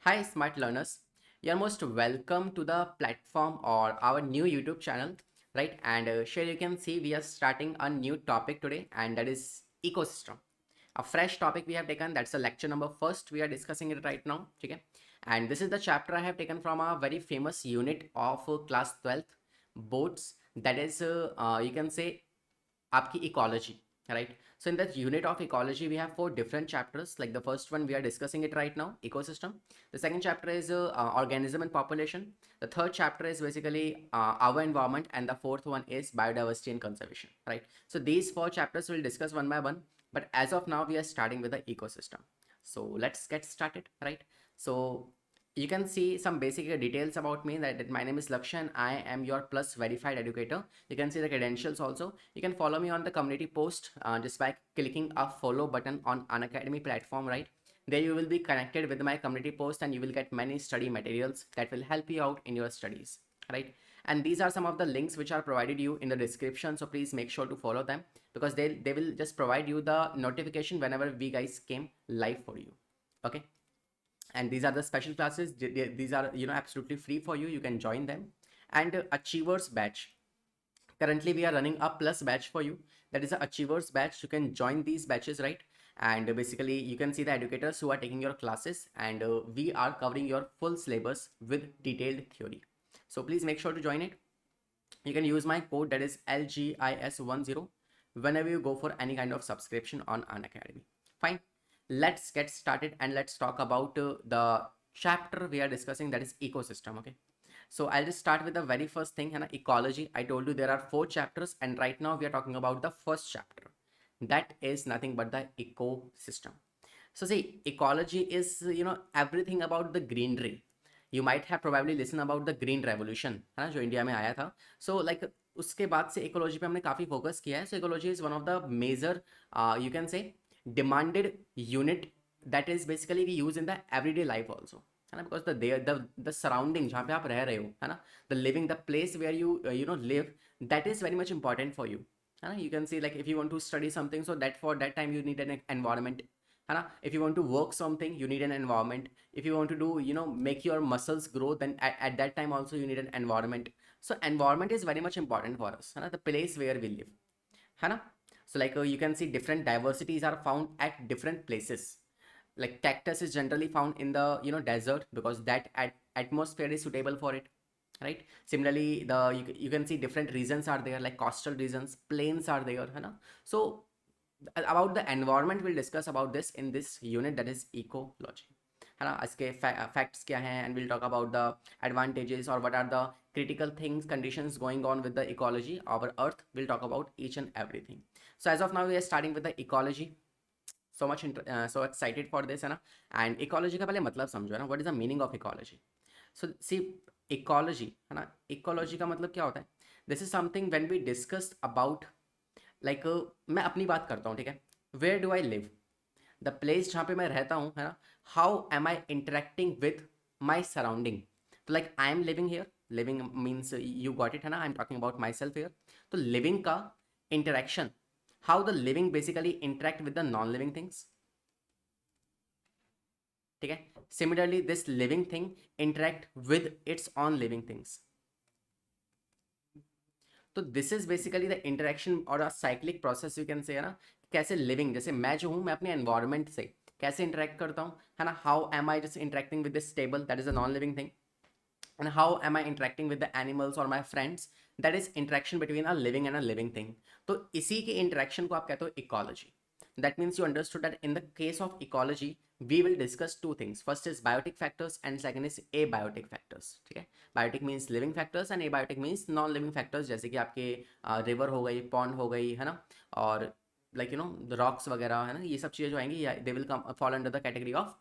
Hi, smart learners. You're most welcome to the platform or our new YouTube channel, right? And here you can see we are starting a new topic today, and that is ecosystem. A fresh topic we have taken. That's a lecture number first. We are discussing it right now, okay? And this is the chapter I have taken from a very famous unit of class 12th boards. That is, you can say, आपकी ecology, right? So in that unit of ecology we have four different chapters. Like the first one we are discussing it right now, ecosystem. The second chapter is organism and population. The third chapter is basically our environment, and the fourth one is biodiversity and conservation, right? So these four chapters we'll discuss one by one, but as of now we are starting with the ecosystem. So let's get started, right? So you can see some basic details about me, that my name is Lakshan. I am your plus verified educator. You can see the credentials also. You can follow me on the community post just by clicking a follow button on Unacademy platform, right? There you will be connected with my community post, and you will get many study materials that will help you out in your studies, right? And these are some of the links which are provided you in the description, so please make sure to follow them, because they will just provide you the notification whenever we guys came live for you, okay? And these are the special classes. These are, absolutely free for you. You can join them. And achievers batch, currently we are running a plus batch for you. That is a achievers batch. You can join these batches, right? And basically you can see the educators who are taking your classes, and we are covering your full syllabus with detailed theory. So please make sure to join it. You can use my code, that is LGIS10, whenever you go for any kind of subscription on Unacademy. Fine. Let's get started and let's talk about the chapter we are discussing, that is ecosystem, okay? So I'll just start with the very first thing, and ecology. I told you there are four chapters, and right now we are talking about the first chapter. That is nothing but the ecosystem. So see, ecology is, everything about the greenery. You might have probably listened about the green revolution, है ना, जो India में आया था. So like उसके बाद से ecology पे हमने काफ़ी फोकस किया है. So ecology is one of the major, you can say, demanded unit that is basically we use in the everyday life also, है ना, because the surrounding जहाँ पे आप रह रहे हो, है ना, the living, the place where you live, that is very much important for you, है ना. You can see, like, if you want to study something, so that for that time you need an environment, है ना. If you want to work something, you need an environment. If you want to do, make your muscles grow, then at that time also you need an environment. So environment is very much important for us, है ना, the place where we live, है ना. So like you can see different diversities are found at different places. Like cactus is generally found in the desert, because that atmosphere is suitable for it, right? Similarly, you can see different regions are there, like coastal regions, plains are there, है ना. So about the environment we'll discuss about this in this unit, that is ecology, है ना. इसके facts क्या हैं, and we'll talk about the advantages, or what are the critical things, conditions going on with the ecology, our earth. We'll talk about each and everything. So as of now we are starting with the ecology. So much so excited for this, है ना. And ecology का पहले मतलब समझो, है ना. What is the meaning of ecology? So see, ecology, है ना, ecology का मतलब क्या होता है? This is something when we discussed about, like, मैं अपनी बात करता हूँ, ठीक है. Where do I live, the place जहाँ पे मैं रहता हूँ, है ना. How am I interacting with my surrounding. तो like I am living here, living means you got it, है ना. I am talking about myself here. तो लिविंग का interaction, how the living basically interact with the non living things, ठीक है. Similarly this living thing interact with its own living things. तो this is basically the interaction और a cyclic process, you can say, है ना. कैसे living, जैसे मैं जो हूँ, मैं अपने एनवायरनमेंट से कैसे इंटरेक्ट करता हूँ, है ना. How am I just interacting with this table, that is a non living thing. And how am I interacting with the animals or my friends, that is interaction between a living and a living thing. तो इसी के interaction को आप कहते हो ecology. That means you understood that in the case of ecology we will discuss two things. First is biotic factors and second is abiotic factors, ठीक है. Biotic means living factors and abiotic means non living factors, जैसे कि आपके river हो गई, pond हो गई, है ना, और like the rocks वगैरह, है ना. ये सब चीज़ें जो आएंगी, they will come fall under the category of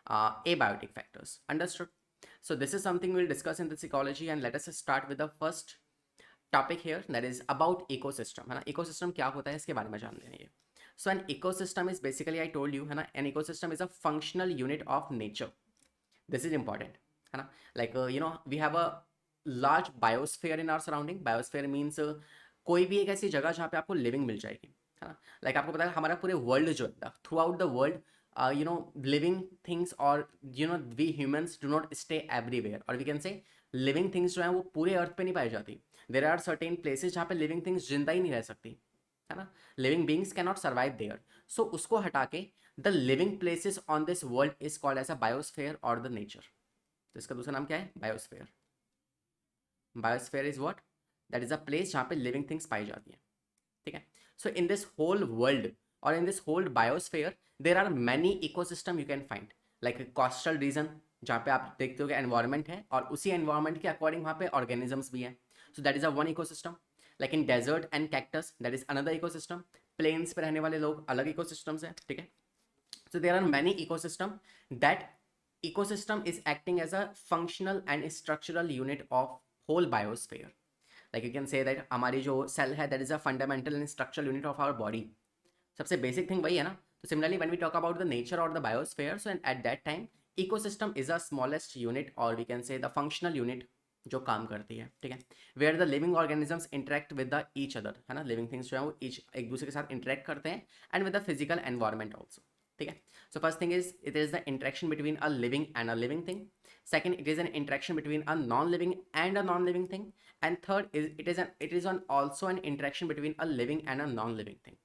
abiotic factors. Understood? So this is something we'll discuss in this ecology, and let us start with the first topic here, that is about ecosystem, है ना. ecosystem क्या होता है इसके बारे में जान लेंगे. So an ecosystem is basically, I told you, है ना, an ecosystem is a functional unit of nature. This is important, है ना. Like we have a large biosphere in our surrounding. Biosphere means कोई भी एक ऐसी जगह जहाँ पे आपको लिविंग मिल जाएगी, है ना. लाइक आपको पता है हमारा पूरे वर्ल्ड जो है, through out the world living things, और we humans do not stay everywhere, or we can say living things जो है वो पूरे अर्थ पे नहीं पाई जाती. There are certain places जहाँ पे living things जिंदा ही नहीं रह सकती, है ना. Living beings cannot survive there. So उसको हटा के the living places on this world is called as a biosphere or the nature. तो इसका दूसरा नाम क्या है? Biosphere. Biosphere is what? That is a place जहाँ पे लिविंग थिंग्स पाई जाती हैं. ठीक है. So in this whole world और in this whole biosphere there are many ecosystem you can find, like coastal region जहाँ पे आप देखते हो कि एनवायरमेंट है और उसी एनवायरमेंट के अकॉर्डिंग वहाँ पे ऑर्गेनिजम्स भी हैं. So that is a one ecosystem. Like in desert and cactus that is another ecosystem. Plains पे रहने वाले लोग अलग इकोसिस्टम्स हैं. ठीक है. So there are many ecosystem. That ecosystem is acting as a functional and structural unit of whole biosphere. Like you can say that हमारी जो cell है that is a fundamental and structural unit of our body. सबसे basic thing वही है ना. तो similarly when we talk about the nature or the biosphere, so at that time ecosystem is a smallest unit or we can say the functional unit जो काम करती है. ठीक है. Where the living organisms interact with the each other, है ना. Living things जो है वो एक दूसरे के साथ इंटरेक्ट करते हैं and with the physical environment also. ठीक है. So first thing is it is the interaction between a living and a living thing. Second, it is an interaction between a non living and a non living thing. And third is it is on also an interaction between a living and a non living thing.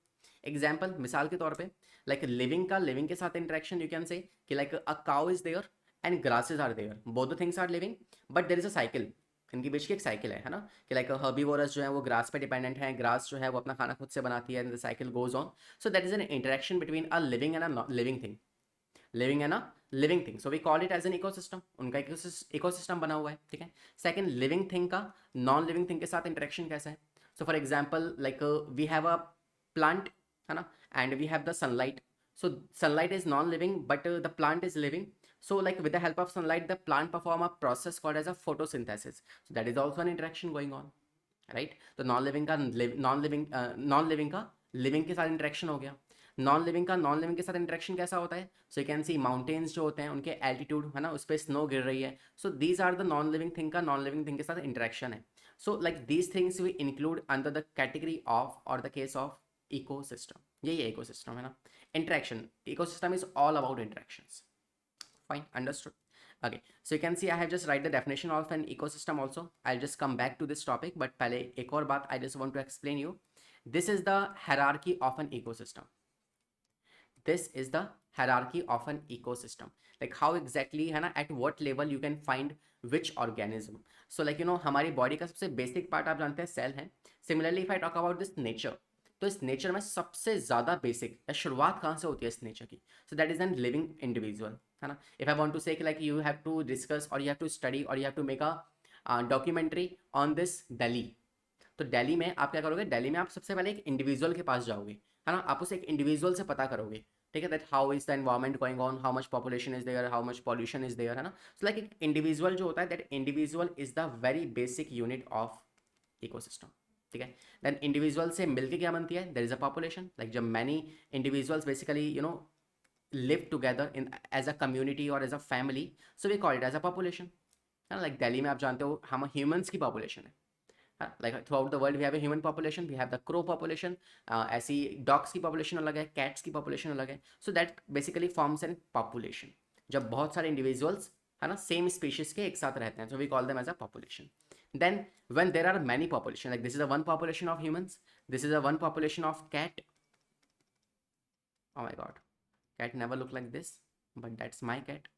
Example, मिसाल के तौर पे like living का living के साथ interaction you can say कि like a cow is there and grasses are there. Both the things are living but there is a cycle. इनके बीच की एक साइकिल है ना, कि लाइक हर्बीवोरस जो है वो ग्रास पे डिपेंडेंट है. ग्रास जो है वो अपना खाना खुद से बनाती है and the cycle goes on. So that is an interaction between a living and a living thing. Living and a living thing. So we call it as an ecosystem. उनका इकोसिस्टम बना हुआ है. ठीक है. सेकंड, लिविंग थिंग का non living thing के साथ interaction कैसा है. So for example like we have a plant, है ना, and we have the sunlight. So sunlight is non-living but the plant is living. So like with the help of sunlight the plant perform a process called as a photosynthesis. So that is also an interaction going on, right? तो non-living का non-living का living के साथ interaction हो गया. non-living का non-living के साथ interaction कैसा होता है? So you can see mountains जो होते हैं उनके altitude, है ना, उस पर snow गिर रही है. So these are the non-living thing का non-living thing के साथ interaction है. So like these things we include under the category of or the case of ecosystem. यही है ecosystem, है ना. Interaction, ecosystem is all about interactions. Fine, understood. Okay, so you can see I have just write the definition of an ecosystem also. I'll just come back to this topic, but पहले एक और बात I just want to explain you. This is the hierarchy of an ecosystem. This is the hierarchy of an ecosystem. Like how exactly, है ना, at what level you can find which organism. So like हमारी body का सबसे basic part आप जानते हैं cell है. Similarly if I talk about this nature, तो इस नेचर में सबसे ज़्यादा बेसिक या शुरुआत कहाँ से होती है इस नेचर की. So that is an living individual, है ना. If I want to say like you have to discuss और यू हैव टू स्टडी और you have to make a documentary on this Delhi. तो दिल्ली में आप क्या करोगे? दिल्ली में आप सबसे पहले एक इंडिविजुअल के पास जाओगे, है ना. आप उस एक इंडिविजुअल से पता करोगे, ठीक है, that how is the environment going on, how much population is there, how much pollution is there, है ना. सो लाइक एक इंडिविजुअल जो होता है, that individual is the very basic unit of ecosystem. ठीक है. देन इंडिविजुअल से मिलके क्या बनती है? There is a population. Like जब many individuals basically live together in as a community और as a family, so we call it as a population. Like Delhi में आप जानते हो हम ह्यूमंस की पॉपुलेशन है. Like throughout the world we have a human population, we have the crow population. ऐसी dogs की पॉपुलेशन अलग है, कैट्स की पॉपुलेशन अलग है. So that basically forms an population. जब बहुत सारे इंडिविजुअल्स, है ना, सेम स्पीशीज के एक साथ रहते हैं, so we call them as a population. Then when there are many population, like this is a one population of humans, this is a one population of cat. Oh my god, cat never look like this, but that's my cat.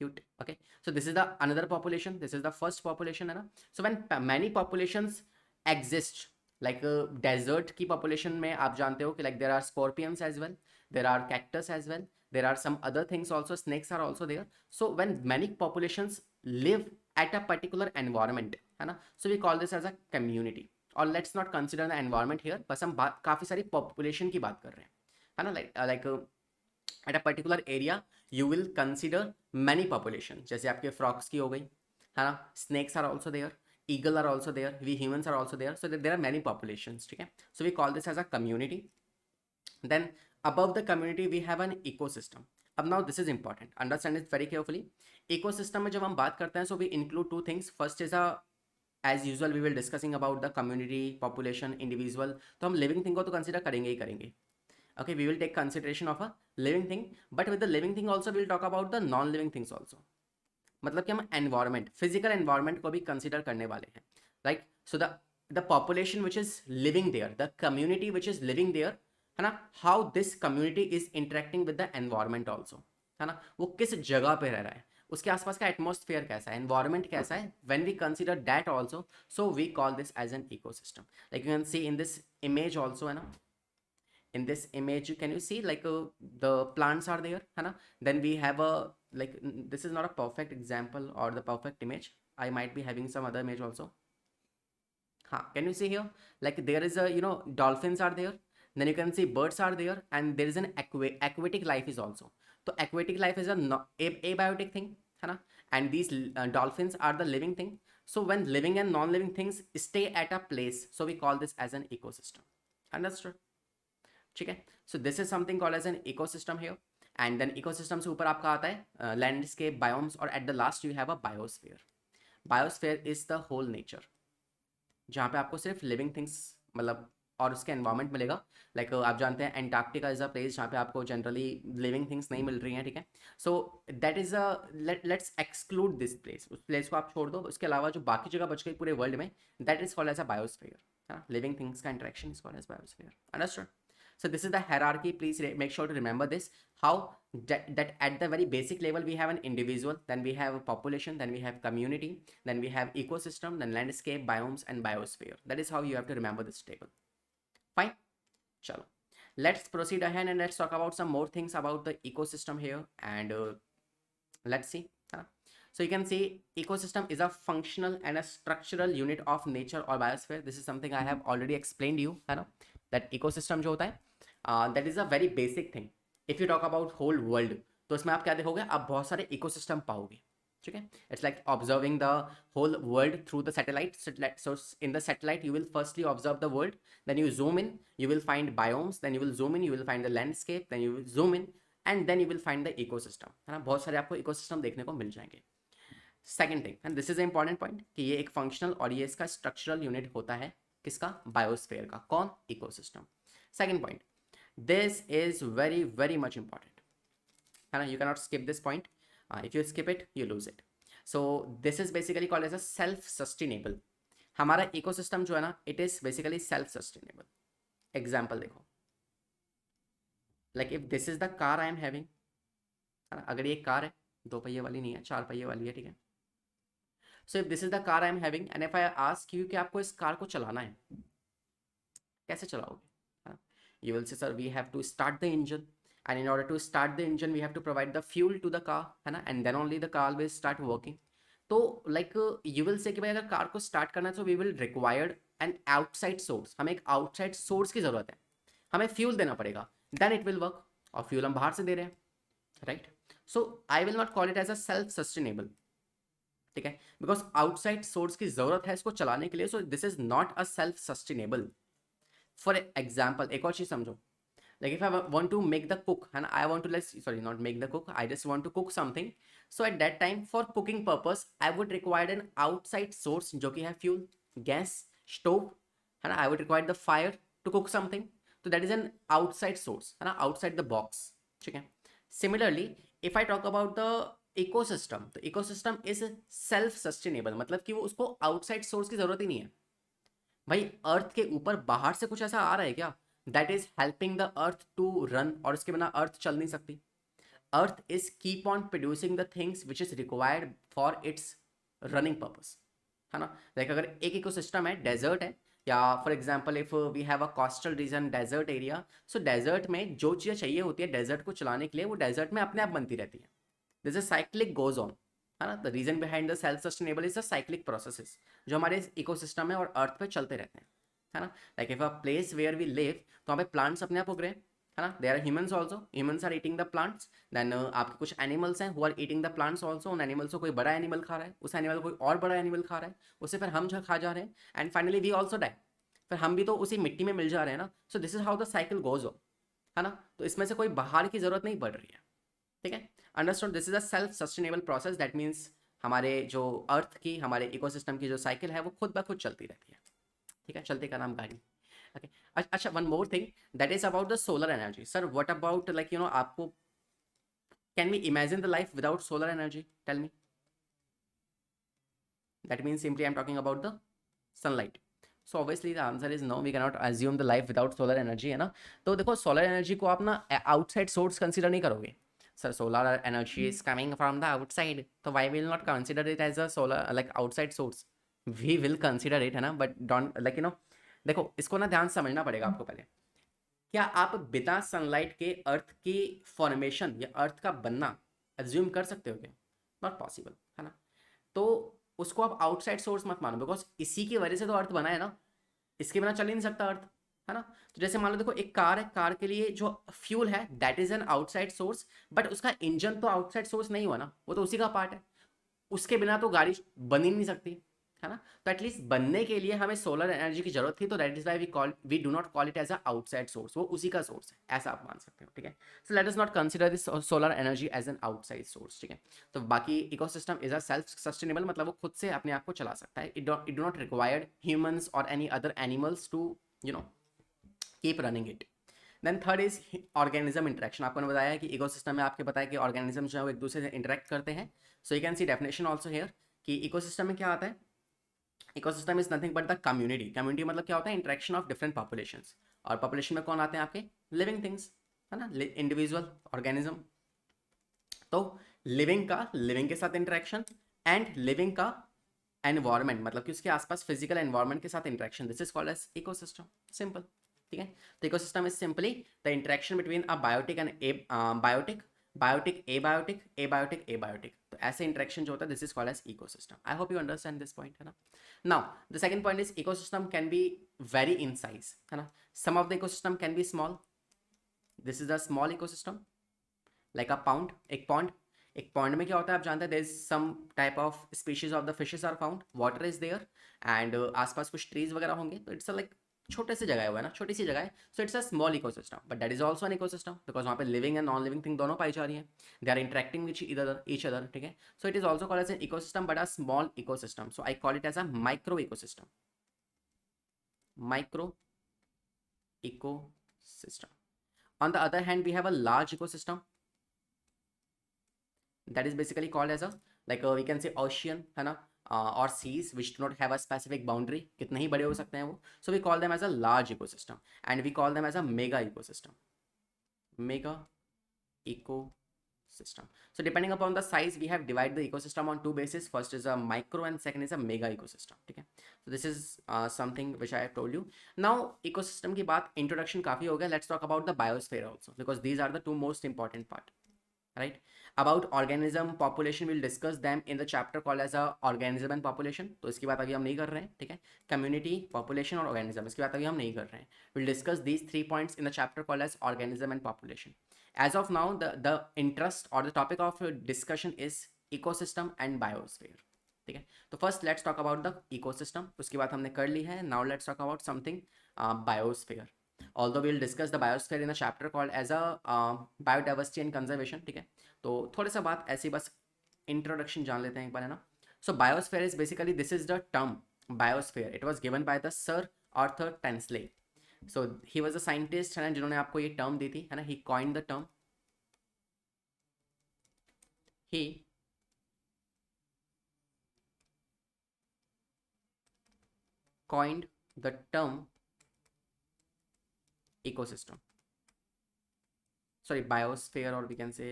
Cute. Okay, so this is the another population, this is the first population, है ना. So when many populations exist, like desert की population में आप जानते हो कि like there are scorpions as well, there are cactus as well, there are some other things also, snakes are also there. So when many populations live at a particular environment, है ना, so we call this as a community. और let's not consider the environment here, बस हम काफ़ी सारी population की बात कर रहे हैं, है ना. like at a particular area you will consider many population. जैसे आपके frogs की हो गई, है ना, snakes are also there, eagle are also there, we humans are also there, so there are many populations. ठीक है. So we call this as a community. Then above the community we have an ecosystem. अब now this is important, understand it very carefully. Ecosystem में जब हम बात करते हैं, so we include two things. First is a, as usual we will discussing about the community, population, individual. तो हम living thing को तो consider करेंगे ही करेंगे. Okay, we will take consideration of a living thing, but with the living thing also we'll talk about the non living things also. मतलब कि हम environment, physical environment को भी कंसिडर करने वाले हैं, right. So the population which is living there, the community which is living there, है ना, how this community is interacting with the environment also, है ना, वो किस जगह पे रह रहा है, उसके आसपास का एटमोस्फेयर कैसा है, एनवायरमेंट कैसा है. When we consider that also, so we call this as an ecosystem. Like you can see in this image also, है ना, in this image can you see like the plants are there, है ना. Then we have a like this is not a perfect example or the perfect image, I might be having some other image also. Can you see here, like there is a, you know, dolphins are there, then you can see birds are there, and there is an aquatic life is also. So aquatic life is a abiotic thing, है ना, and these dolphins are the living thing. So when living and non-living things stay at a place, so we call this as an ecosystem. Understood? ठीक है. So this is something called as an ecosystem here. And then ecosystem से ऊपर आपका आता है landscape, biomes, और at the last you have a biosphere. Biosphere is the whole nature, जहाँ पे आपको सिर्फ लिविंग थिंग्स मतलब और उसके एनवायरमेंट मिलेगा. लाइक आप जानते हैं एंटार्क्टिका इज अ प्लेस जहाँ पे आपको जनरली लिविंग थिंग्स नहीं मिल रही हैं, ठीक है. So that is a let's exclude this place, उस प्लेस को आप छोड़ दो, उसके अलावा जो बाकी जगह बच गई पूरे वर्ल्ड में, that is called as a biosphere, है ना. लिविंग थिंग्स का interaction is called as biosphere. Understood? So this is the hierarchy. Please make sure to remember this. How that at the very basic level we have an individual, then we have a population, then we have community, then we have ecosystem, then landscape, biomes, and biosphere. That is how you have to remember this table. Fine. Chalo. Let's proceed ahead and let's talk about some more things about the ecosystem here. And let's see. So you can see ecosystem is a functional and a structural unit of nature or biosphere. This is something I have already explained you, है ना. That ecosystem जो होता है, that is a very basic thing. If you talk about whole world, तो इसमें आप क्या देखोगे, आप बहुत सारे इकोसिस्टम पाओगे, ठीक है. It's like observing the whole world through the satellite. So in the satellite you will firstly observe the world, then you zoom in, you will find biomes, then you will zoom in, you will find the landscape, then you will zoom in, and then you will find the ecosystem, है ना. बहुत सारे आपको ecosystem देखने को मिल जाएंगे. Second thing, and this is a important point, कि ये एक फंक्शनल और ये इसका स्ट्रक्चरल यूनिट होता है, किसका, बायोस्फीयर का. कौन, ecosystem. Second point, this is very very much important, है ना. You cannot skip this point. If you skip it you lose it. So this is basically called as a self sustainable. हमारा ecosystem जो है ना, it is basically self sustainable. Example देखो, like if this is the car I am having, है ना, अगर ये car है, दो पहिए वाली नहीं है, चार पहिए वाली है, ठीक है. So if this is the car I am having and if I ask you कि आपको इस कार को चलाना है, कैसे चलाओगे. You will say sir we have to start the engine, and in order to start the engine we have to provide the fuel to the car, है ना, and then only the car will start working. तो like you will say कि भाई अगर car को start करना है तो we will required an outside source, हमें एक outside source की ज़रूरत है, हमें फ्यूल देना पड़ेगा, then it will work. और फ्यूल हम बाहर से दे रहे हैं, right. So I will not call it as a self sustainable, ठीक है, बिकॉज आउटसाइड सोर्स की ज़रूरत है इसको चलाने के लिए. सो this is not a self sustainable. For example एक और चीज समझो, like if I want to make the cook and I want to not make the cook, I just want to cook something. So at that time for cooking purpose I would require an outside source जो कि है fuel, gas, stove, है ना. I would require the fire to cook something. So that is an outside source, है ना, outside the box, ठीक है. Similarly if I talk about the ecosystem, तो ecosystem is self sustainable, मतलब कि वो उसको outside source की जरूरत ही नहीं है. भाई अर्थ के ऊपर बाहर से कुछ ऐसा आ रहा है क्या that is helping the earth to run, और उसके बिना अर्थ चल नहीं सकती. Earth is keep on producing the things which is required for its running purpose, है ना. लाइक अगर एक इकोसिस्टम है, डेजर्ट है, या for example if we have a coastal region, desert area, so desert में जो चीज़ें चाहिए होती है डेजर्ट को चलाने के लिए, वो डेजर्ट में अपने आप बनती रहती है. This is cyclic goes on, है ना. The reason behind the self sustainable is the cyclic processes जो हमारे इकोसिस्टम में और अर्थ पे चलते रहते हैं, है ना. Like if a place where we live, तो वहाँ पे प्लांट्स अपने आप उग रहे हैं, है ना. There are humans also, humans are eating the plants. Then आपके कुछ एनिमल्स हैं who are eating the plants also. उन एनिमल्स को कोई बड़ा एनिमल खा रहा है, उस एनिमल को कोई और बड़ा एनिमल खा रहा है, उससे फिर हम खा जा रहे हैं, and finally we also die, फिर हम भी तो उसी मिट्टी में मिल जा रहे हैं ना. सो this is how the cycle goes on, है ना. तो इसमें से कोई बाहर की जरूरत नहीं पड़ रही है, ठीक है. Understood. This is a self sustainable process. That means हमारे जो अर्थ की, हमारे इकोसिस्टम की जो साइकिल है वो खुद ब खुद चलती रहती है, ठीक है. चलते का नाम गाड़ी. ओके, अच्छा, one more thing, that is about the solar energy. Sir, what about like आपको, can we imagine the life without solar energy? Tell me. That means simply I'm talking about the sunlight. So obviously the answer is no, we cannot assume the life without solar energy, है ना. तो देखो solar energy को आप ना outside source consider नहीं करोगे. Sir, solar energy is coming from the outside, तो why will not consider it as a solar like outside source? We will consider it, है ना, but don't like देखो इसको ना ध्यान से समझना पड़ेगा आपको पहले. क्या आप बिना सनलाइट के अर्थ की फॉर्मेशन या अर्थ का बनना एज्यूम कर सकते हो क्या? नॉट पॉसिबल, है ना. तो उसको आप आउटसाइड सोर्स मत मानो, बिकॉज इसी की वजह से तो अर्थ बना है ना. इसके बिना चल ही नहीं सकता अर्थ, है ना. तो जैसे मान लो, देखो एक कार है, कार के लिए जो फ्यूल है that is N outside source, but उसका इंजन तो आउटसाइड सोर्स नहीं हुआ ना, वो तो उसी का पार्ट है. उसके बिना तो गाड़ी बन ही नहीं सकती, है ना. तो एटलीस्ट बनने के लिए हमें सोलर एनर्जी की जरूरत थी, तो that is why we do not call it as a outside source. वो उसी का सोर्स है, ऐसा आप मान सकते हो, ठीक है. So let us not consider this solar energy as an outside source, ठीक है. तो बाकी ecosystem is a self sustainable, मतलब वो खुद से अपने आप को चला सकता है. It do not required humans और any other animals to keep running it. Then third is organism interaction. आपको बताया कि इकोसिस्टम में आपके बताया कि ऑर्गेनिज्म जो है वो एक दूसरे से इंटरेक्ट करते हैं. So you can see definition also here कि इकोसिस्टम में क्या आता है. Ecosystem is nothing but the community. Community मतलब क्या होता है, इंटरेक्शन ऑफ डिफरेंट पॉपुलेशंस. और पॉपुलेशन में कौन आते हैं आपके, लिविंग थिंग्स, है ना, इंडिविजुअल ऑर्गेनिज्म. तो लिविंग का लिविंग के साथ इंटरेक्शन, एंड लिविंग का एनवायरमेंट मतलब कि उसके आसपास फिजिकल एनवायरमेंट के साथ interaction, this is called as ecosystem. Simple, ठीक है. तो ecosystem is simply the interaction between a biotic and a biotic, biotic abiotic, abiotic abiotic. तो ऐसे इंटरेक्शन जो होता है, this is called as ecosystem. I hope you understand this point, है ना. Now the second point is ecosystem can be very in size, है ना. Some of the ecosystem can be small. This is a small ecosystem like a pound. एक pond, एक pond में क्या होता है आप जानते हैं, there is some type of species of the fishes are found, water is there, and आसपास कुछ ट्रीज वगैरह होंगे. तो इट्स लाइक छोटे से जगह हुआ है ना, छोटी सी जगह है. So it's a small ecosystem, but that is also an ecosystem, because वहाँ पे living and non living thing दोनों पाई जा रही है. They are interacting which each other, ठीक है. So it is also called as an ecosystem but a small ecosystem. So I call it as a micro ecosystem. Micro ecosystem. On the other hand, we have a large ecosystem that is basically called as a like we can say ocean, है ना, or seas which do not have a specific boundary. कितने ही बड़े हो सकते हैं वो. So we call them as a large ecosystem, and we call them as a mega ecosystem. Mega ecosystem. So depending upon the size, we have divided the ecosystem on two bases. First is a micro and second is a mega ecosystem, ठीक है. So this is something which I have told you. Now ecosystem की बात introduction काफ़ी हो गया. Let's talk about the biosphere also, because these are the two most important part, right. About organism population, we'll discuss them in the chapter called as a organism and population. तो इसकी बात अभी हम नहीं कर रहे हैं, ठीक है. community, population और organism, इसकी बात अभी हम नहीं कर रहे हैं. we'll discuss these 3 points in the chapter called as organism and population. As of now, the interest or the topic of discussion is ecosystem and biosphere, ठीक है. तो first let's talk about the ecosystem, उसकी बात हमने कर ली है. Now let's talk about something biosphere. Although we'll discuss the biosphere in a chapter called as a biodiversity and conservation, ठीक है. तो थोड़ा सा बात ऐसी बस इंट्रोडक्शन जान लेते हैं एक बार, है ना. So biosphere is basically this is the term biosphere. It was given by the sir Arthur Tansley. So he was a scientist, है ना, जिन्होंने आपको ये टर्म दी थी, है ना. ही कॉइंड द टर्म, ही coined the term ecosystem, sorry biosphere, और वी कैन से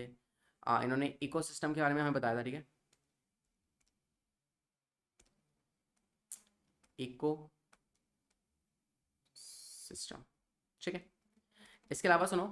इन्होंने इकोसिस्टम के बारे में हमें बताया था, ठीक है. इको सिस्टम, ठीक है. इसके अलावा सुनो,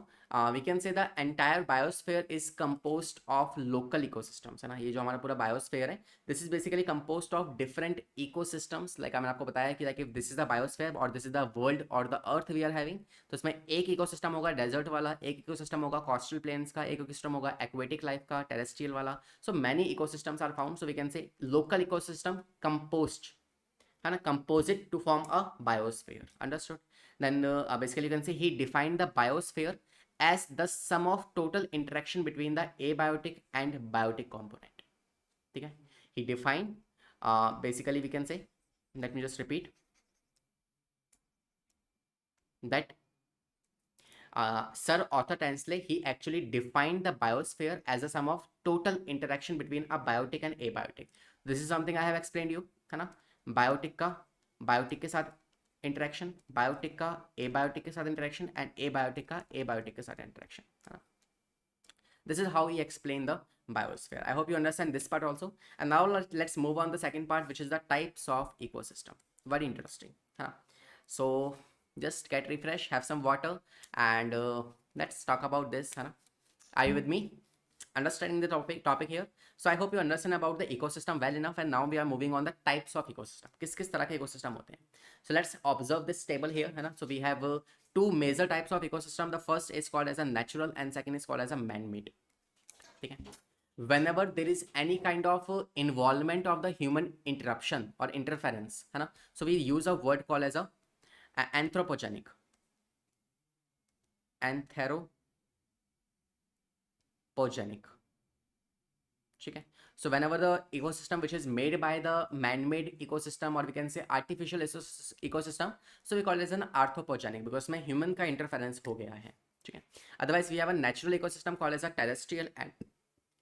we can say the entire biosphere is composed of local ecosystems, है ना. ये जो हमारा पूरा बायोस्फीयर है, this is basically composed of different ecosystems. Like मैंने आपको बताया कि like if this is the biosphere और दिस इज द वर्ल्ड और the earth we are having, तो इसमें एक इकोसिस्टम होगा डेजर्ट वाला, एक इकोसिस्टम होगा कोस्टल प्लेन्स का, एक इकोसिस्टम होगा एक्वेटिक लाइफ का, टेरेस्ट्रियल वाला. So many ecosystems are found. So we can say local ecosystem composed, है ना, composite to form a biosphere. Understood? Then basically you can say he defined the biosphere as the sum of total interaction between the abiotic and biotic component, ठीक है. He defined basically we can say, let me just repeat. that Sir Arthur Tansley, he actually defined the biosphere as a sum of total interaction between a biotic and abiotic. This is something I have explained you, है ना? Biotic के साथ interaction, biotic का abiotic के साथ interaction and abiotic का abiotic के साथ इंटरेक्शन, है ना? This is how he explained the biosphere. I hope you understand this part also. And now let's move on the second part, which is the types of ecosystem. Very interesting, huh? So just get refreshed, have some water, and let's talk about this, huh? Are you with me? Understanding the topic here. So I hope you understand about the ecosystem well enough, and now we are moving on the types of ecosystem. किस तरह के ecosystem होते हैं? So let's observe this table here, है ना? So we have two major types of ecosystem. The first is called as a natural, and second is called as a man-made. ठीक है? Whenever there is any kind of involvement of the human interruption or interference, है ना? So we use a word called as a anthropogenic. Anthropogenic. ठीक है? So whenever the ecosystem which is made by the man-made ecosystem, or we can say artificial ecosystem, so we call it as an anthropogenic because में human का interference हो गया है. ठीक है? Otherwise we have a natural ecosystem called as a terrestrial and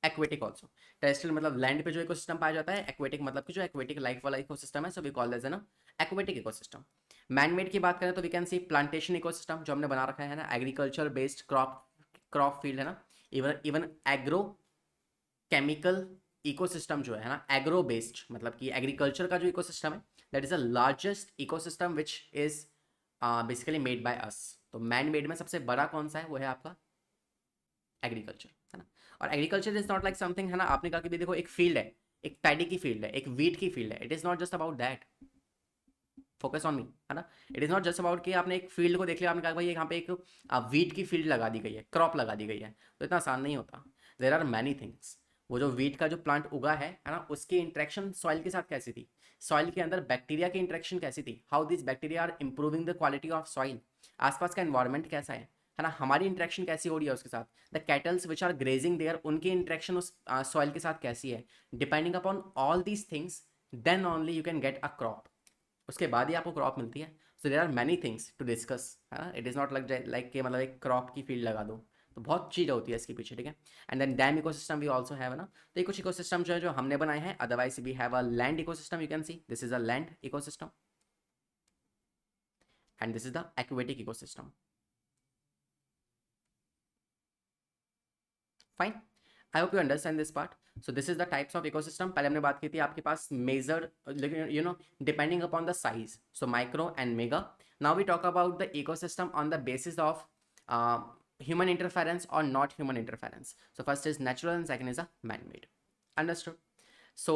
aquatic also. Terrestrial मतलब land पे जो ecosystem पाया जाता है, aquatic मतलब कि जो aquatic life वाला ecosystem है, so we call it as an aquatic ecosystem. Man-made की बात करें तो we can see plantation ecosystem जो हमने बना रखा है ना, agriculture based crop field है ना, even agro केमिकल इकोसिस्टम जो है ना, एग्रो बेस्ड मतलब कि एग्रीकल्चर का जो इकोसिस्टम है, that is the largest ecosystem which is basically made by us. तो मैन मेड में सबसे बड़ा कौन सा है? वो है आपका एग्रीकल्चर, है ना. और agriculture is not like something, है ना, आपने कहा कि भी देखो एक फील्ड है, एक पैडी की फील्ड है, एक वीट की फील्ड है. It is not just about that. Focus on me, है ना. It is not just about कि आपने एक फील्ड को देख लिया, आपने कहा भाई यहाँ पे एक वीट की फील्ड लगा दी गई है, क्रॉप लगा दी गई है, तो इतना आसान नहीं होता. There are many things. वो जो वीट का जो प्लांट उगा है ना, उसकी इंट्रैक्शन सॉइल के साथ कैसी थी, सॉइल के अंदर बैक्टीरिया की इंट्रैक्शन कैसी थी, how this bacteria are improving the quality of soil, आसपास का एनवायरमेंट कैसा है ना, हमारी इंट्रैक्शन कैसी हो रही है उसके साथ, the cattles which are grazing there, उनकी इंट्रैक्शन उस सॉइल के साथ कैसी है. Depending upon all these things, then only you can get a crop. उसके बाद ही आपको क्रॉप मिलती है. So there are many things to discuss, है ना. इट इज़ नॉट लाइक कि मतलब एक क्रॉप की फील्ड लगा दो, तो बहुत चीज़ होती है इसके पीछे. ठीक है? एंड देन डैम इकोसिस्टम भी ऑल्सो हैव, है ना. तो ये कुछ इकोसिस्टम जो है जो हमने बनाए हैं. Otherwise we have a land ecosystem. You can see this is a land ecosystem and this is the aquatic ecosystem. Fine. I hope you understand this part. So this is the types of ecosystem. पहले हमने बात की थी आपके पास major, you know, depending upon the size, so micro and mega. Now we talk about the ecosystem on the basis of human interference or not human interference. So first is natural and second is a man-made. Understood? So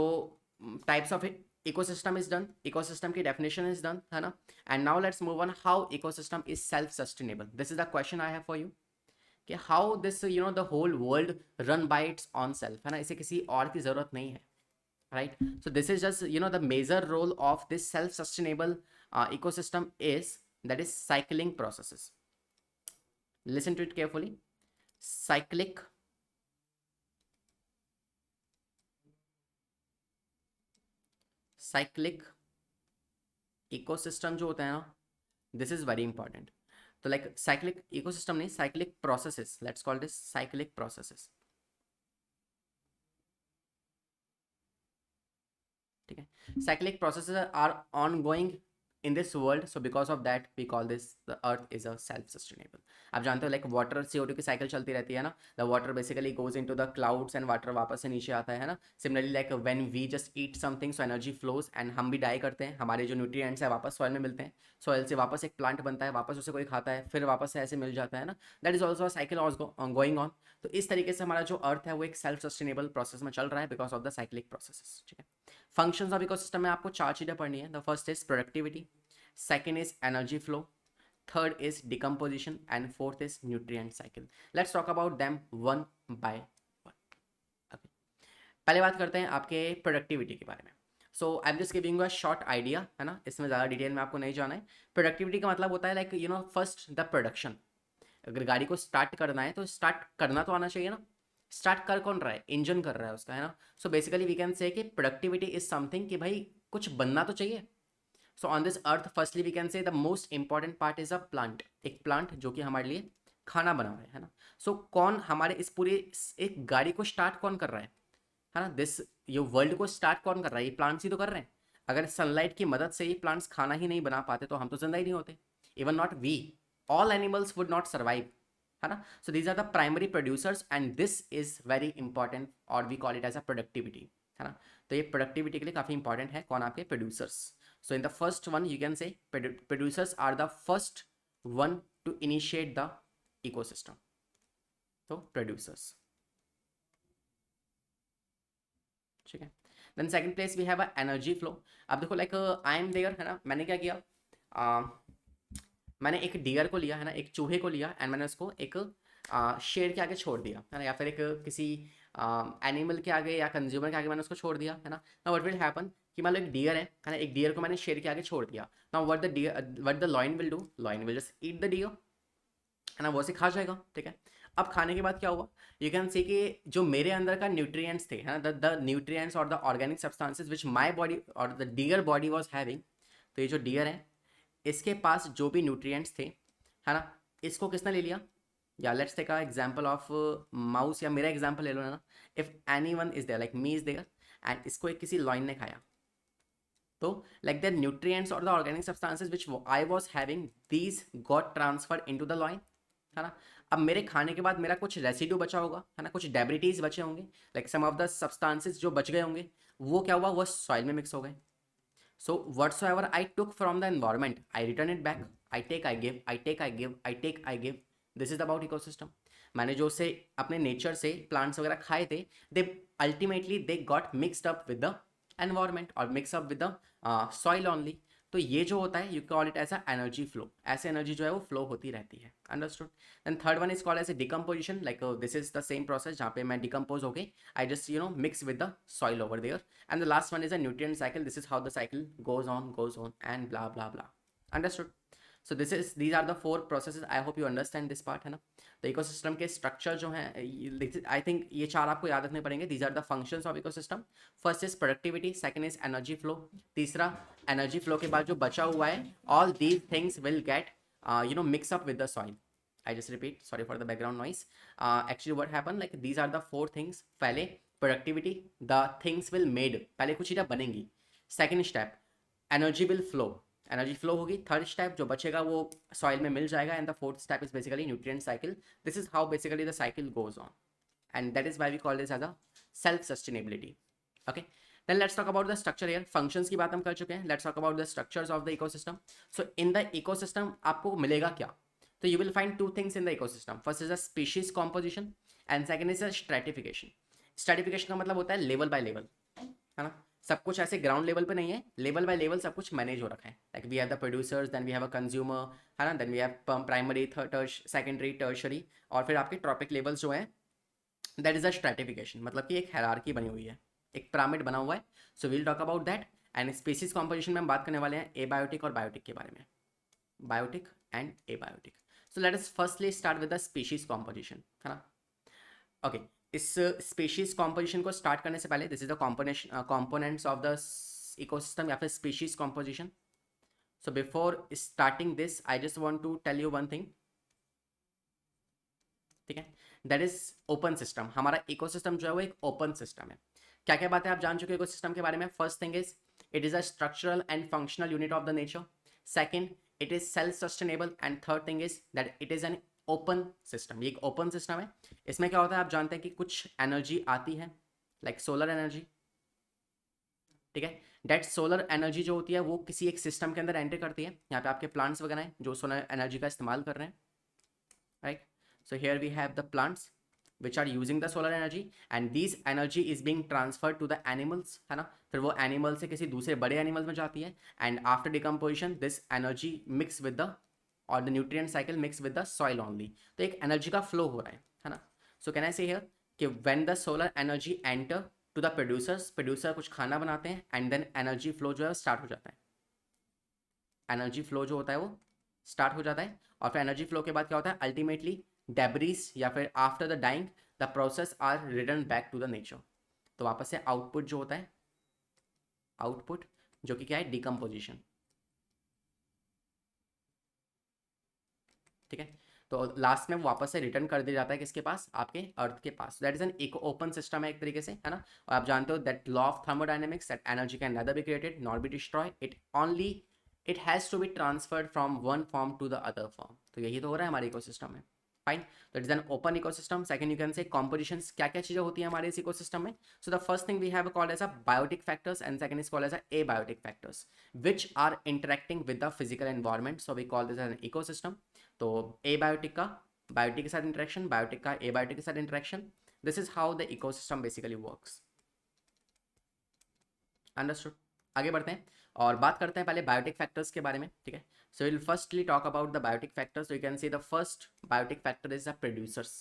types of ecosystem is done, ecosystem की definition is done, है ना. And now let's move on how ecosystem is self-sustainable. This is the question I have for you. कि how this, you know, the whole world run by its own self, है ना, इसे किसी और की ज़रूरत नहीं है. Right? So this is just, you know, the major role of this self-sustainable ecosystem is that is cycling processes. Listen to it carefully. Cyclic ecosystem जो होता है ना, this is very important. तो like cyclic ecosystem नहीं, cyclic processes, let's call this cyclic processes. ठीक है? Cyclic processes are ongoing in this world, so because of that we call this the earth is a self-sustainable. आप जानते हो like water CO2 की cycle चलती रहती है ना. The water basically goes into the clouds and water वापस से नीचे आता है ना. Similarly like when we just eat something, so energy flows and हम भी डाई करते हैं, हमारे जो न्यूट्रिएंट्स है वापस सॉइल में मिलते हैं, सॉइल से वापस एक प्लांट बनता है, वापस उसे कोई खाता है, फिर वापस से ऐसे मिल जाता है ना. That is also a cycle going on. तो इस तरीके से हमारा जो अर्थ है वो एक सेल्फ सस्टेनेबल प्रोसेस में चल रहा है because of the cyclic processes. ठीक है? फंक्शंस ऑफ इकोसिस्टम में आपको 4 चीज़ें पढ़नी है. The first is productivity, second is energy flow, third is decomposition, and fourth is nutrient cycle. Let's talk about them one by one. Okay. पहले बात करते हैं आपके प्रोडक्टिविटी के बारे में. So I am just giving you a short idea, है ना, इसमें ज़्यादा डिटेल में आपको नहीं जाना है. प्रोडक्टिविटी का मतलब होता है like, you know, first the production. अगर गाड़ी को स्टार्ट करना है तो स्टार्ट करना तो आना चाहिए ना. स्टार्ट कर कौन रहा है? इंजन कर रहा है उसका, है ना. So basically we can say कि प्रोडक्टिविटी इज समथिंग कि भाई कुछ बनना तो चाहिए. So on this earth firstly we can say the most important part is a plant, एक प्लांट जो कि हमारे लिए खाना बना रहा है ना. सो कौन हमारे इस पूरे एक गाड़ी को स्टार्ट कौन कर रहा है ना, दिस ये वर्ल्ड को स्टार्ट कौन कर रहा है, ये प्लांट्स ही तो कर रहे हैं. अगर सनलाइट की मदद से ये प्लांट्स खाना ही नहीं बना पाते तो हम तो जिंदा ही नहीं होते. Even not we, all animals would not survive, है ना. So these are the primary producers and this is very important और we call it as a productivity, है ना. तो ये प्रोडक्टिविटी के लिए काफ़ी इंपॉर्टेंट है कौन, आपके producers. So in the first one you can say producers are the first one to initiate the ecosystem. तो प्रोड्यूसर्स, ठीक है. Then second place we have a energy flow. अब देखो लाइक आई एम देयर, है ना. मैंने क्या किया, मैंने एक डियर को लिया, है ना, एक चूहे को लिया एंड मैंने उसको एक शेर के आगे छोड़ दिया, है ना, या फिर एक किसी एनिमल के आगे या कंज्यूमर के आगे मैंने उसको छोड़ दिया, है ना. नाउ व्हाट विल हैपन कि मान लो एक डियर है ना, एक डियर को मैंने शेर के आगे छोड़ दिया. Now what the lion will do, lion will just eat the deer, है ना, वो से खा जाएगा, ठीक है. अब खाने के बाद क्या हुआ, यू कैन सी कि जो मेरे अंदर का न्यूट्रिएंट्स थे, है ना, द न्यूट्रिएंट्स और the organic substances which my body और the deer body was having. तो ये जो डियर है इसके पास जो भी न्यूट्रिएंट्स थे, है ना, इसको किसने ले लिया. या let's take a example of mouse, या मेरा एग्जांपल ले लो, है ना. If anyone is there like me is there and इसको एक किसी लॉइन ने खाया, तो लाइक द न्यूट्रिएंट्स और the organic substances which I was having these got transferred into the lion, है ना. अब मेरे खाने के बाद मेरा कुछ रेसिड्यू बचा होगा, है ना, कुछ डेब्रिटीज बचे होंगे, like some of the substances जो बच गए होंगे, वो क्या हुआ, वो सॉइल में मिक्स हो गए. So whatsoever I took from the environment, I return it back. I take, I give, I take, I give, I take, I give. This is about ecosystem. मैंने जो से अपने नेचर से प्लांट्स वगैरह खाए थे, they ultimately they got mixed up with the environment और mix up with the soil only. तो ये जो होता है you call it as a energy flow. ऐसे एनर्जी जो है वो फ्लो होती रहती है. Understood. Then third one is called as a decomposition. Like this is the same process जहाँ पे मैं डिकम्पोज हो गई, I just mix with the soil over there. And the last one is a nutrient cycle. This is how the cycle goes on and blah blah blah. Understood. So these are the four processes. I hope you understand this part, है ना. तो ecosystem के structure जो हैं, I think ये चार आपको याद रखने पड़ेंगे. These are the functions of ecosystem. First is productivity, second is energy flow, तीसरा एनर्जी फ्लो के बाद जो बचा हुआ है, all these things will get mix up with the soil. I just repeat, sorry for the background noise. Actually what happened, like these are the four things. पहले productivity, the things will made, पहले कुछ चीज़ें बनेंगी. Second step energy will flow, energy flow होगी. Third step जो बचेगा वो soil में मिल जाएगा. And the fourth step is basically nutrient cycle. This is how basically the cycle goes on and that is why we call this as a self sustainability. Okay. Then let's talk about the structure. Here functions की बात हम कर चुके हैं. Let's talk about the structures of the ecosystem. So in the ecosystem आपको मिलेगा क्या, तो you will find two things in the ecosystem. First is a species composition and second is a stratification. Stratification का मतलब होता है level by level, है ना. सब कुछ ऐसे ग्राउंड लेवल पे नहीं है, लेवल बाय लेवल सब कुछ मैनेज हो रखा है. Like we have the producers, then we have a consumer, है ना, then we have primary, secondary, tertiary, और फिर आपके ट्रॉपिक लेवल्स जो हैं, दैट इज अ स्ट्रेटिफिकेशन. मतलब कि एक हायरार्की बनी हुई है, एक पिरामिड बना हुआ है. So we'll talk about that. And species composition में हम बात करने वाले हैं एबायोटिक और बायोटिक के बारे में, biotic and abiotic. So let us firstly start with the species composition, है ना. ओके. इस स्पीशीज कॉम्पोजिशन को स्टार्ट करने से पहले, this is the components of the ecosystem या फिर species composition. So before starting this I just want to tell you one thing, ठीक है. That is open system. हमारा इकोसिस्टम जो है वो एक ओपन सिस्टम है. क्या क्या बातें आप जान चुके हो इकोसिस्टम के बारे में. First thing is it is a structural and functional unit of the nature. Second, it is self sustainable. And third thing is that it is an open system. ये एक ओपन सिस्टम है. इसमें क्या होता है आप जानते हैं कि कुछ एनर्जी आती है, लाइक सोलर एनर्जी, ठीक है. डेट सोलर एनर्जी जो होती है वो किसी एक सिस्टम के अंदर एंटर करती है. यहाँ पे आपके प्लांट्स वगैरह हैं जो सोलर एनर्जी का इस्तेमाल कर रहे हैं, right. So here we have the plants which are using the solar energy and these energy is being transferred to the animals, है ना. फिर वो एनिमल से किसी दूसरे बड़े एनिमल में जाती है and after decomposition this energy mix with the और the nutrient cycle mix with the soil only. तो एक एनर्जी का फ्लो हो रहा है ना. So can I say here कि when the solar energy enter to the producers, producer कुछ खाना बनाते हैं एंड देन एनर्जी फ्लो जो है स्टार्ट हो जाता है. एनर्जी फ्लो जो होता है वो स्टार्ट हो जाता है और फिर एनर्जी फ्लो के बाद क्या होता है अल्टीमेटली डेब्रीज या फिर after the dying the process are return back to the nature. तो वापस से आउटपुट जो होता है, आउटपुट जो कि क्या है डिकम्पोजिशन. ठीक है। तो लास्ट में वापस से रिटर्न कर दिया जाता है किसके पास, आपके अर्थ के पास। That is an eco open system है एक तरीके से, है ना। और आप जानते हो that law of thermodynamics, that energy can neither be created not be destroy, it has to be transferred from one form to the other form. तो यही तो हो रहा है हमारे इकोसिस्टम में। फाइन, तो it is an open ecosystem. Second you can say compositions, क्या क्या चीज़ें होती हैं हमारे इस इकोसिस्टम में। So the first thing we have called as a biotic factors and second is called as a abiotic factors which are interacting with the physical environment, so we call this as an ecosystem। तो abiotic का biotic के साथ interaction, biotic का abiotic के साथ interaction, this is how the ecosystem basically works. Understood. आगे बढ़ते हैं और बात करते हैं पहले बायोटिक फैक्टर्स के बारे में, ठीक है। So will firstly talk about the biotic factors. You can see the first biotic factor is the producers.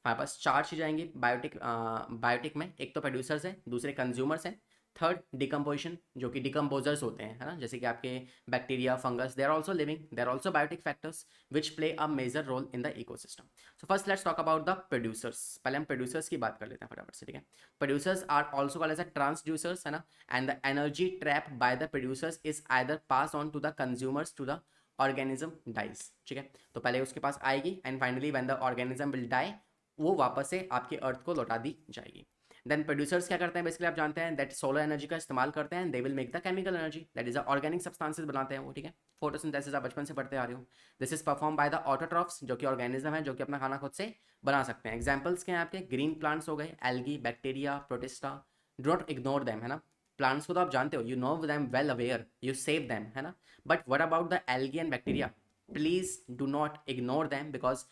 हमारे पास चार चीज़ आएंगी बायोटिक में। एक तो प्रोड्यूसर्स है, दूसरे कंज्यूमर्स हैं, थर्ड डिकम्पोजिशन जो कि डिकम्पोजर्स होते हैं, है ना, जैसे कि आपके bacteria, fungus, they are also living, they are also biotic factors which play a major role in the ecosystem. So first let's talk about the producers. पहले हम प्रोड्यूसर्स की बात कर लेते हैं फटाफट से, ठीक है। Producers are also called as a transducers, है ना, and the energy trap by the producers is either pass on to the consumers to the organism dies, ठीक है। तो पहले उसके पास आएगी and finally when the organism will die, वो वापस से आपके अर्थ को लौटा दी जाएगी। देन प्रोड्यूसर्स क्या करते हैं, बेसिकली आप जानते हैं दैट सोलर एनर्जी का इस्तेमाल करते हैं, they will make the chemical energy, that is organic substances बनाते हैं वो, ठीक है। फोटोसिंथेसिस आप बचपन से पढ़ते आ रहे हो। This is perform by the autotrophs, जो कि ऑर्गेनिज्म है जो कि अपना खाना खुद से बना सकते हैं। एग्जाम्पल्स क्या हैं आपके, ग्रीन प्लांट्स हो गए, algae, bacteria, protista, do not ignore them, है ना। प्लांट्स को तो आप जानते हो, you know them well aware, you save them, है ना। But what about the algae and bacteria, please do not ignore them, because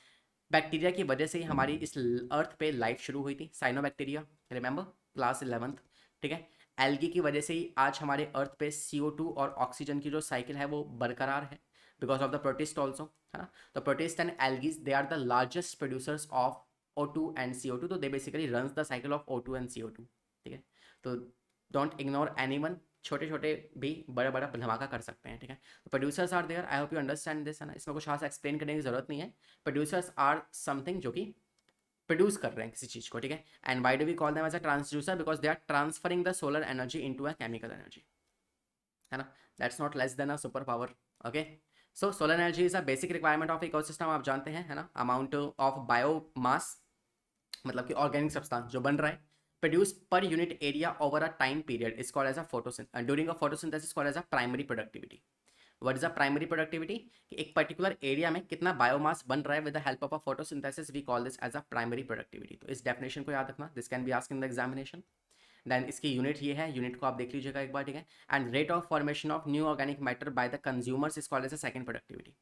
bacteria की वजह से ही हमारी इस अर्थ पे लाइफ शुरू हुई थी, साइनोबैक्टीरिया, रिमेंबर क्लास 11th, ठीक है। एल्गी की वजह से ही आज हमारे अर्थ पे CO2 और ऑक्सीजन की जो साइकिल है वो बरकरार है, because of the protist also, है ना। तो protist and algae they are the largest producers of O2 and CO2, तो they basically runs the cycle of O2 and CO2, ठीक है। तो डोंट इग्नोर एनीवन, छोटे छोटे भी बड़ा बड़ा धमाका कर सकते हैं, ठीक है। तो producers are there, I hope you understand this, है ना। इसमें कुछ खास एक्सप्लेन करने की जरूरत नहीं है। प्रोड्यूसर्स आर समथिंग जो कि प्रोड्यूस कर रहे हैं किसी चीज़ को, ठीक है। And why do we call them as a transducer, because they are transferring the solar energy into a chemical energy, है ना। That's not less than a super power, okay. So solar energy is a basic requirement of ecosystem, आप जानते हैं, है ना। Amount of biomass, मतलब कि organic substance जो बन रहा है, प्रोड्यूस पर unit area over a time period is called as a during a photosynthesis called as a primary productivity. What is a primary productivity, कि एक पर्टिकुलर एरिया में कितना बायोमास बन रहा है with the help of a photosynthesis, we call this as a primary productivity. तो इस definition को याद रखना, this can be asked in the examination. Then इसकी यूनिट ये है, यूनिट को आप देख लीजिएगा एक बार, ठीक है। And rate of formation of new organic matter by the consumers is called as a second productivity.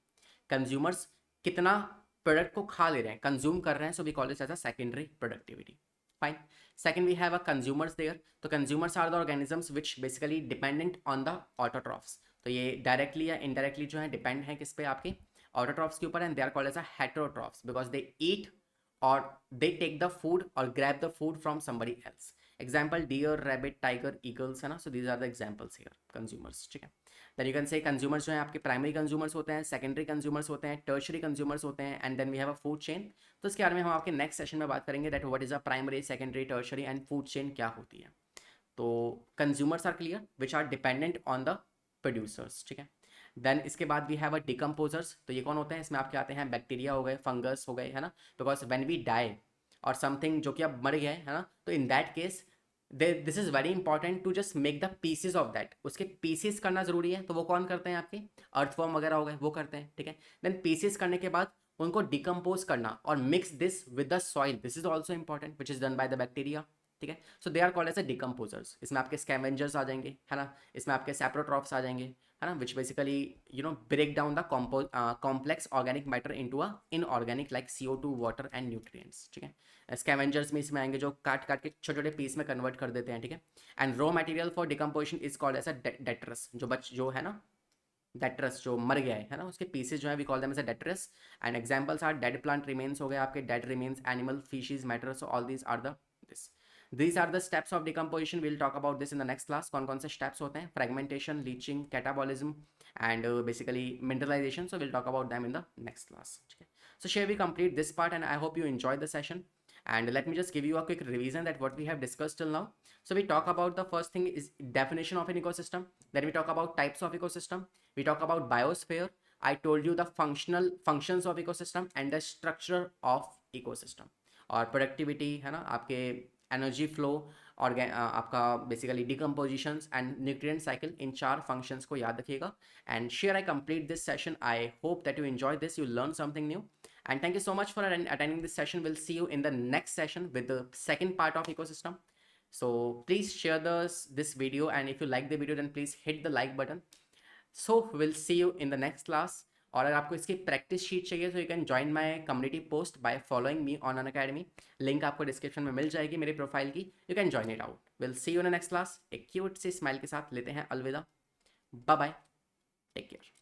Consumers कितना प्रोडक्ट को खा ले रहे हैं, कंज्यूम कर रहे हैं, so we call this as a secondary productivity. Fine. Second we have a consumers there, तो consumers are the organisms which basically dependent on the autotrophs. तो ये डायरेक्टली या इनडायरेक्टली जो है डिपेंड है किस पे, आपके ऑटोट्रॉफ्स के ऊपर, and they are called as a heterotrophs because they eat और दे टेक द फूड और grab the food from somebody else. Example deer, rabbit, tiger, eagles, है ना। So these are the examples here, consumers, ठीक है। Then you can say consumers जो है आपके primary consumers होते हैं, सेकेंडरी कंज्यूमर्स होते हैं, टर्शरी कंज्यूमर्स होते हैं, and then we have a food chain. तो इसके बारे में हम आपके नेक्स्ट सेशन में बात करेंगे that what is a primary, secondary, tertiary and food chain क्या होती है। तो consumers are clear which are dependent on the producers, ठीक है। देन इसके बाद वी हैव अ डिकम्पोजर्स, तो ये कौन होते हैं, इसमें आपके आते हैं बैक्टीरिया हो गए, फंगस हो गए, है ना। बिकॉज व्हेन वी डाई और समथिंग जो कि अब मर गया है ना, तो in that case this is very important to just make the pieces of that, उसके पीसेस करना जरूरी है। तो वो कौन करते हैं, आपके अर्थवॉर्म वगैरह हो गए, वो करते हैं, ठीक है। देन पीसेस करने के बाद उनको डिकम्पोज करना और mix this with the soil, this is also important which is done by the bacteria, ठीक है। So they are called as a decomposers. इसमें आपके स्कैवेंजर्स आ जाएंगे, है ना। इसमें आपके सैप्रोट्रॉप्स आ जाएंगे, है ना, which basically break down the complex organic matter into a inorganic like CO2, water and nutrients, ठीक है। स्कैवेंजर्स में इसमें आएंगे जो काट काट के छोटे छोटे पीस में कन्वर्ट कर देते हैं, ठीक है। And raw material for decomposition is called as a detritus, जो है ना, डेट्रस जो मर गया है ना, उसके पीसेस जो है we call them as a detritus. And examples are dead plant remains हो गए आपके, dead remains, animal, fishes, matter, so all these are the this these are the steps of decomposition, we'll talk about this in the next class, कौन कौन से steps होते हैं, fragmentation, leaching, catabolism and basically mineralization, so we'll talk about them in the next class, ठीक है। So shall we complete this part, and I hope you enjoyed the session, and let me just give you a quick revision that what we have discussed till now. So we talk about the first thing is definition of an ecosystem, then we talk about types of ecosystem, we talk about biosphere, I told you the functions of ecosystem and the structure of ecosystem. और productivity है ना, आपके energy flow, और आपका basically decompositions and nutrient cycle, in 4 functions को याद रखिएगा. And here I complete this session. I hope that you enjoyed this, you learned something new. And thank you so much for attending this session. We'll see you in the next session with the second part of ecosystem. So please share this video, and if you like the video then please hit the like button. So we'll see you in the next class. और अगर आपको इसकी practice sheet चाहिए तो you can join my community post by following me on Unacademy. Link आपको description में मिल जाएगी मेरी प्रोफाइल की. You can join it out. Will see you in the next class. एक क्यूट सी स्माइल के साथ लेते हैं अलविदा. Bye bye. Take care.